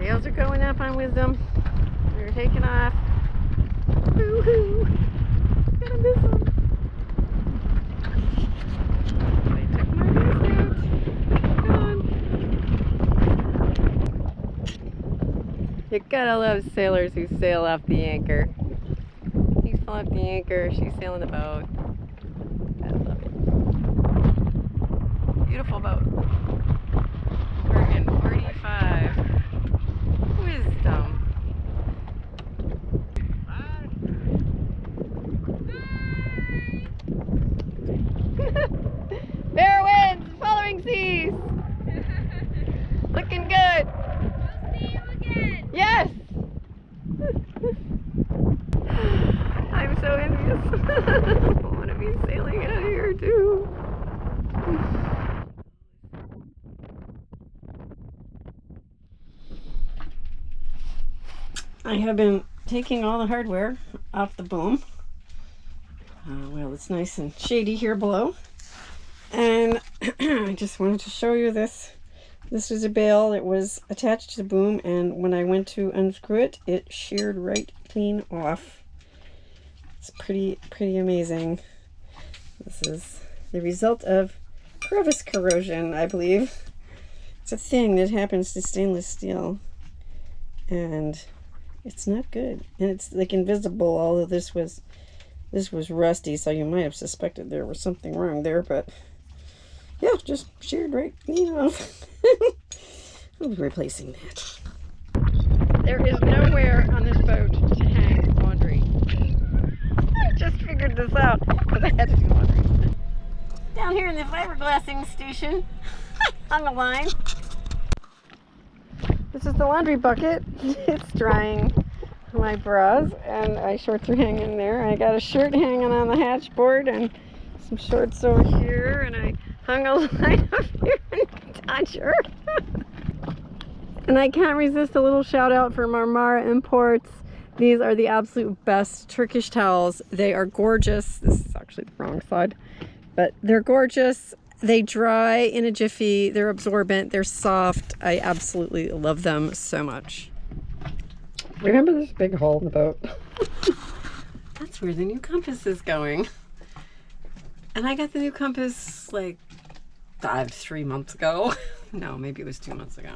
Sails are going up on Wisdom. We're taking off. Woo-hoo! Gonna miss them. They took my mast out. Come on. You gotta love sailors who sail off the anchor. He's falling off the anchor, she's sailing the boat. I love it. Beautiful boat. We're in 45. Wisdom. Fair winds, following seas. Looking good. We'll see you again. Yes. I'm so envious. I want to be sailing out of here too. I have been taking all the hardware off the boom. Well, it's nice and shady here below. And I just wanted to show you this. This is a bail. It was attached to the boom, and when I went to unscrew it, it sheared right clean off. It's pretty amazing. This is the result of crevice corrosion, I believe. It's a thing that happens to stainless steel, and it's not good. And it's like invisible, although this was rusty, so you might have suspected there was something wrong there, but yeah, just sheared right clean off. I'll be replacing that. There is nowhere on this boat to hang laundry. I just figured this out because I had to do laundry. Down here in the fiberglassing station, on the line. This is the laundry bucket. It's drying my bras, and my shorts are hanging there. I got a shirt hanging on the hatch board and some shorts over here, and I hung a line up here in Dodger. And I can't resist a little shout out for Marmara Imports. These are the absolute best Turkish towels. They are gorgeous. This is actually the wrong side, but they're gorgeous. They dry in a jiffy. They're absorbent. They're soft. I absolutely love them so much. Remember this big hole in the boat? That's where the new compass is going. And I got the new compass like 3 months ago. No, maybe it was 2 months ago.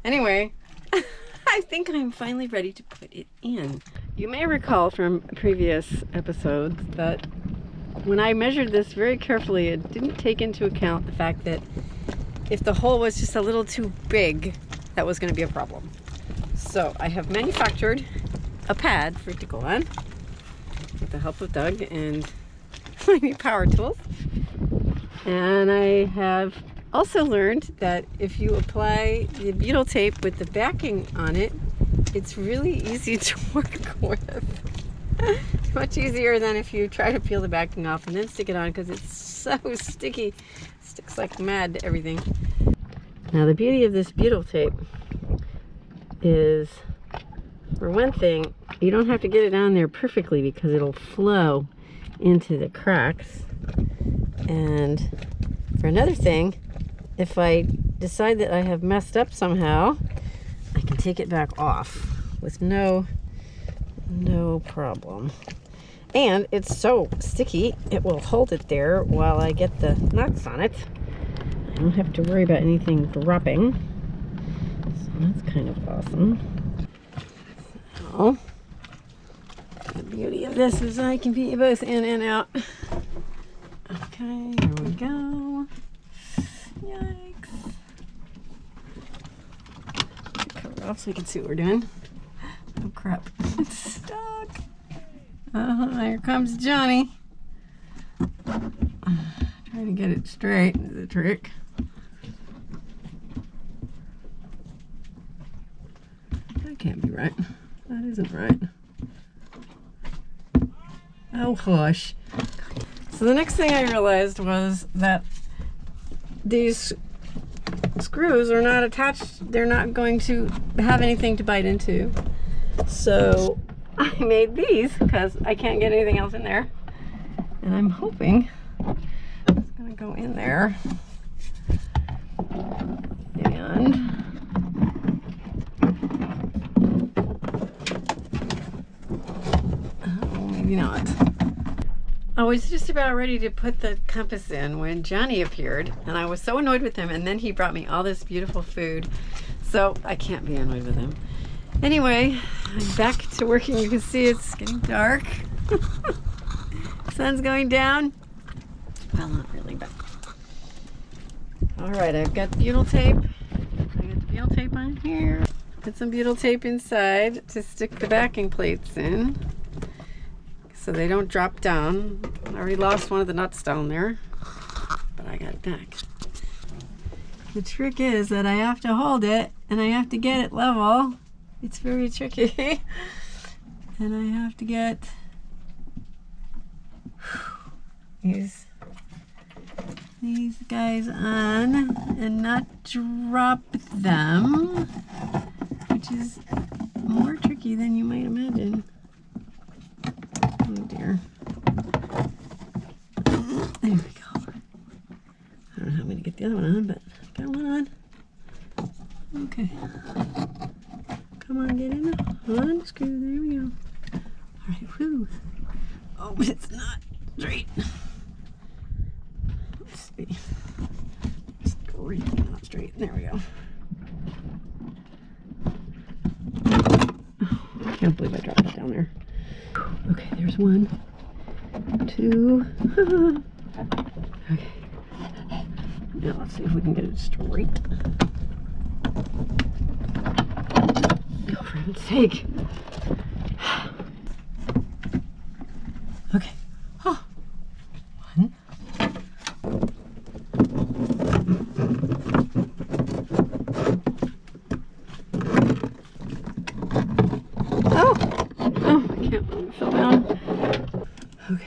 Anyway, I think I'm finally ready to put it in. You may recall from previous episodes that when I measured this very carefully, it didn't take into account the fact that if the hole was just a little too big, that was going to be a problem. So I have manufactured a pad for it to go on with the help of Doug and my new power tools. And I have also learned that if you apply the butyl tape with the backing on it, it's really easy to work with. It's much easier than if you try to peel the backing off and then stick it on, because it's so sticky. It sticks like mad to everything. Now the beauty of this butyl tape is, for one thing, you don't have to get it on there perfectly because it'll flow into the cracks. And for another thing, if I decide that I have messed up somehow, I can take it back off with no problem. And it's so sticky, it will hold it there while I get the nuts on it. I don't have to worry about anything dropping. So that's kind of awesome. So, the beauty of this is I can be both in and out. Okay, here we go. Yikes. Cover it off so we can see what we're doing. Oh crap, it's stuck. Here comes Johnny. Trying to get it straight is the trick. That can't be right. That isn't right. Oh hush. So the next thing I realized was that these screws are not attached. They're not going to have anything to bite into. So I made these because I can't get anything else in there. And I'm hoping it's going to go in there. And maybe not. I was just about ready to put the compass in when Johnny appeared, and I was so annoyed with him, and then he brought me all this beautiful food, so I can't be annoyed with him. Anyway, I'm back to working. You can see it's getting dark. Sun's going down. Well, not really, but all right, I've got butyl tape. I got the butyl tape on here. Put some butyl tape inside to stick the backing plates in so they don't drop down. I already lost one of the nuts down there, but I got it back. The trick is that I have to hold it and I have to get it level. It's very tricky. And I have to get these guys on and not drop them, which is more tricky than you might imagine. Oh dear. There we go. I don't know how I'm going to get the other one on, but I got one on. Okay. Come on, get in. Unscrew. There we go. All right, whoo. Oh, but it's not straight. Let's see. Straight, not straight. There we go. Oh, I can't believe I dropped that down there. Okay, there's 1, 2. Okay. Now let's see if we can get it straight. Oh, for heaven's sake. Okay. Oh. 1. Oh, I can't believe it fell down. Okay.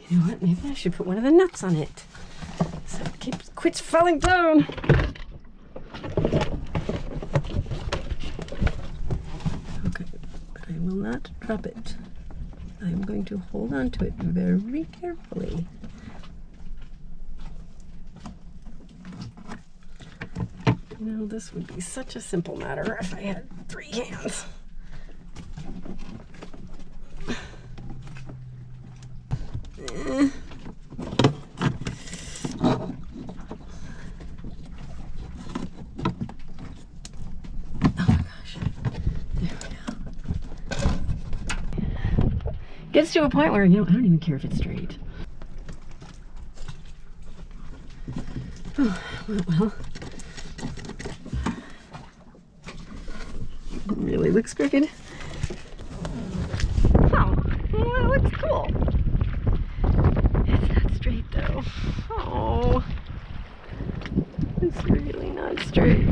You know what? Maybe I should put one of the nuts on it so it quits falling down. Okay, but I will not drop it. I'm going to hold on to it very carefully. You know, this would be such a simple matter if I had 3 hands. Gets to a point where, you know, I don't even care if it's straight. Oh, well, it really looks crooked. Oh, well, it looks cool. It's not straight though. Oh, it's really not straight.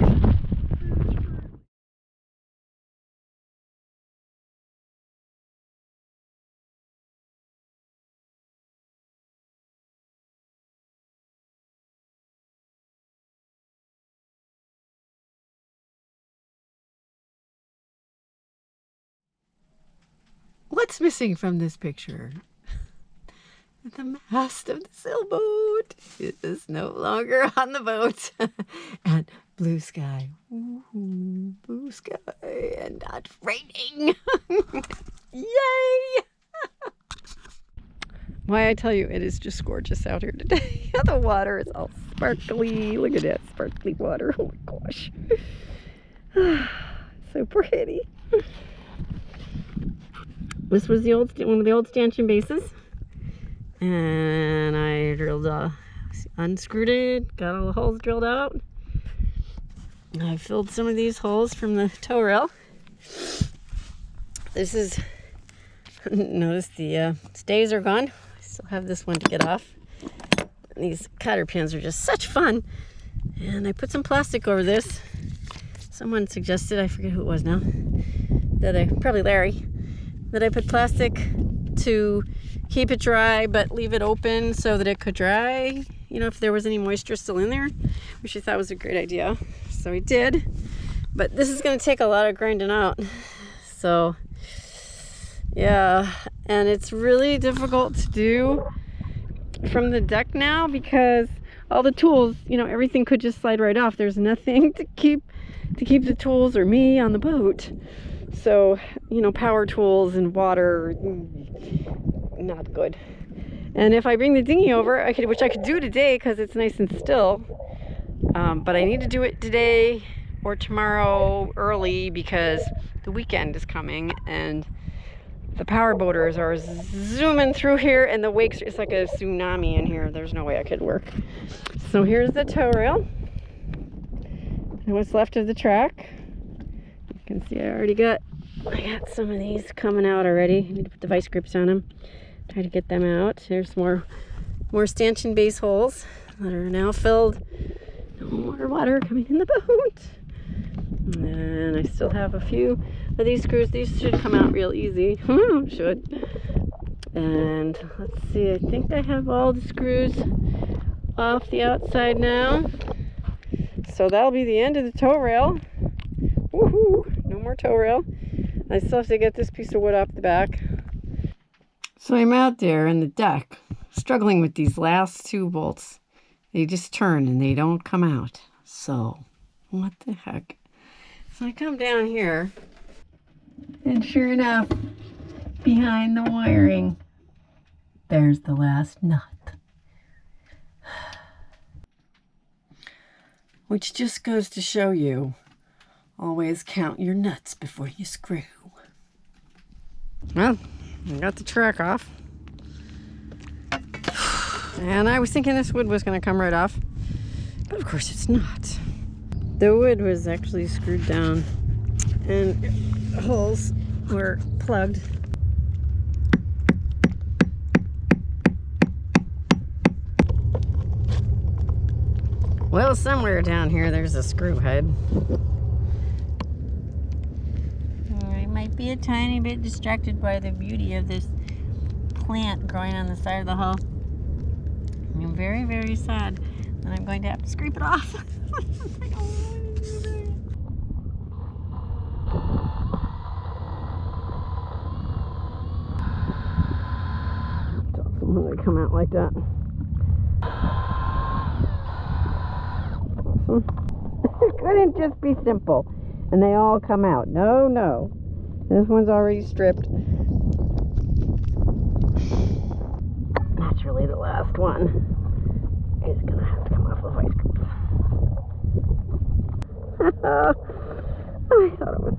What's missing from this picture? The mast of the sailboat is no longer on the boat. And blue sky. Ooh, blue sky and not raining. Yay! Why, I tell you, it is just gorgeous out here today. The water is all sparkly. Look at that sparkly water. Oh my gosh. So pretty. This was one of the old stanchion bases, and I drilled, unscrewed it, got all the holes drilled out. I filled some of these holes from the tow rail. This is, notice the stays are gone. I still have this one to get off. And these cotter pins are just such fun. And I put some plastic over this. Someone suggested, I forget who it was now, probably Larry, that I put plastic to keep it dry but leave it open so that it could dry, you know, if there was any moisture still in there, which I thought was a great idea. So I did, but this is going to take a lot of grinding out. So yeah, and it's really difficult to do from the deck now because all the tools, you know, everything could just slide right off. There's nothing to keep the tools or me on the boat. So, you know, power tools and water, not good. And if I bring the dinghy over, which I could do today because it's nice and still, but I need to do it today or tomorrow early because the weekend is coming and the power boaters are zooming through here and the wakes, it's like a tsunami in here. There's no way I could work. So here's the tow rail and what's left of the track. You can see I got some of these coming out already. I need to put the vice grips on them. Try to get them out. Here's more stanchion base holes that are now filled. No more water coming in the boat. And I still have a few of these screws. These should come out real easy. Should. And let's see, I think I have all the screws off the outside now. So that'll be the end of the tow rail. Woohoo! No more tow rail. I still have to get this piece of wood off the back. So I'm out there in the deck, struggling with these last two bolts. They just turn and they don't come out. So, what the heck? So I come down here, and sure enough, behind the wiring, there's the last nut. Which just goes to show you, always count your nuts before you screw. Well, I got the track off. And I was thinking this wood was going to come right off. But of course it's not. The wood was actually screwed down. And the holes were plugged. Well, somewhere down here there's a screw head. I might be a tiny bit distracted by the beauty of this plant growing on the side of the hull. I'm very, very sad that I'm going to have to scrape it off. I don't want to do that. It's awesome when they come out like that. Awesome. It couldn't just be simple and they all come out. No, no. This one's already stripped. That's really the last one. It's gonna have to come off the vice grips. I thought it was